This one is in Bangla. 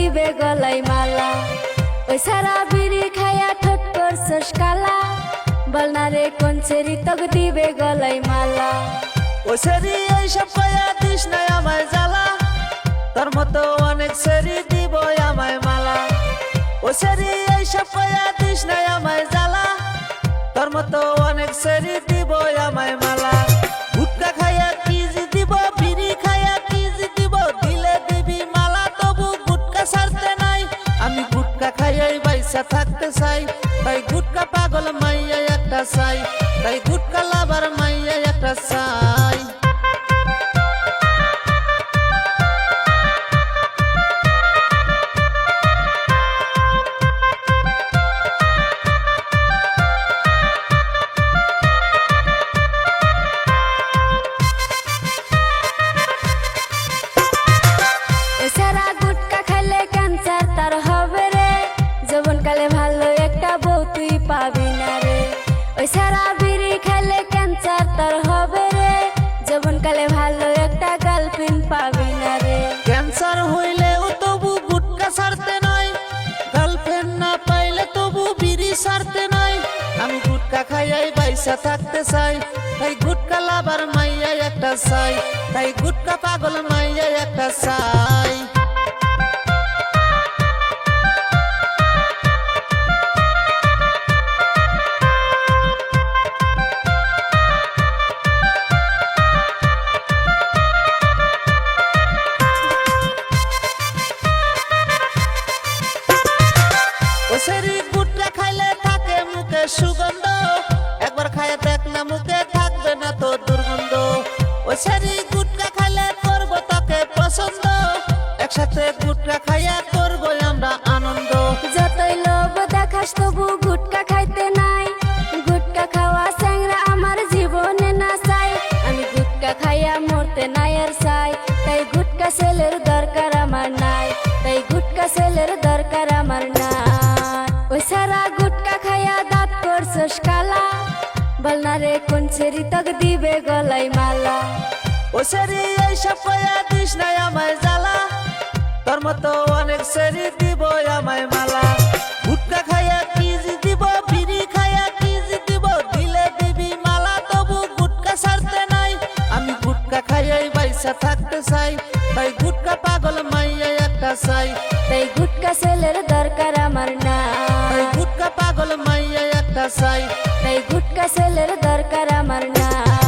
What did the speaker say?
দিবে গলায় মালা। ওই সারা বিড়ি খায়া ঠোঁট করছস কালা, বলনা রে কোন ছেড়ি তক দিবে গলায় মালা। ও সেরি এইসব কয়া দিস না আমায় জ্বালা, তোর মতো অনেক সেরি দিব আমায় মালা। ও সেরি এইসব কয়া দিস না আমায় জ্বালা, তোর মতো অনেক সেরি দিব আমায় মালা। গুটকা খায়া কিজি দিব, বিড়ি খায়া কিজি দিব, দিলে দিবি মালা তবু গুটকা ছাড়তে নাই। আমি গুটকা খাইয়াই বাইসা থাকতে চাই, তাই গুটকা পাগল মাইয়া একটা চাই, তাই গুটকা লাভার মাইয়া একটা চাই। সারা গুটকা খাইলে ক্যান্সার তার হবে রে, যৌবনকালে ভালো একটা বউ তুই পাবি না রে। ওই সারা বিড়ি খাইলে ক্যান্সার তার হবে রে, যৌবনকালে ভালো একটা গার্লফ্রেন্ড পাবি না রে। ক্যান্সার হইলেও তবু গুটকা ছাড়তে নাই, গার্লফ্রেন্ড না পাইলে তবু বিড়ি ছাড়তে নাই। আমি গুটকা খাইয়াই বাইসা থাকতে চাই, তাই গুটকা লাভার মাইয়া একটা চাই, তাই গুটকা পাগল মাইয়া একটা চাই। ও সেরি গুটকা খাইলে থাকে মুখে সুগন্ধ, একবার খাইয়া দেখ না মুখে থাকবে না তো দুর্গন্ধ। ও সেরি গুটকা খাইলে করবো তাকে পছন্দ, একসাথে গুটকা খাইয়া করবো আমরা আনন্দ। যতই লোভ দেখাস তবু গুটকা খাইতে নাই, গুটকা খাওয়া স্যাংরা আমার জীবনে না চাই। আমি গুটকা খাইয়া মরতে নাই আর চাই, তাই গুটকা ছেলের দরকার আমার নাই, তাই গুটকা ছেলের দরকার আমার নাই। ওই সারা গুটকা খাইয়া দাঁত করছস কালা, বলনা রে কোন ছেড়ি তক দিবে গলায় মালা। ও সেরি এইসব কয়া দিস না আমায় জ্বালা, তোর মতো অনেক সেরি দিব আমায় মালা। গুটকা খাইয়া কিজি দিব, বিড়ি খাইয়া কিজি দিব, দিলে দিবি মালা তবু গুটকা ছাড়তে নাই। আমি গুটকা খাইয়াই বাইসা থাকতে চাই, তাই গুটকা পাগল মাইয়া একটা চাই, তাই গুটকা ছেলের দরকার আমার নাই, তাই গুটকা পাগল মাইয়া একটা চাই। তাই গুটকা ছেলের দরকার আমার নাই।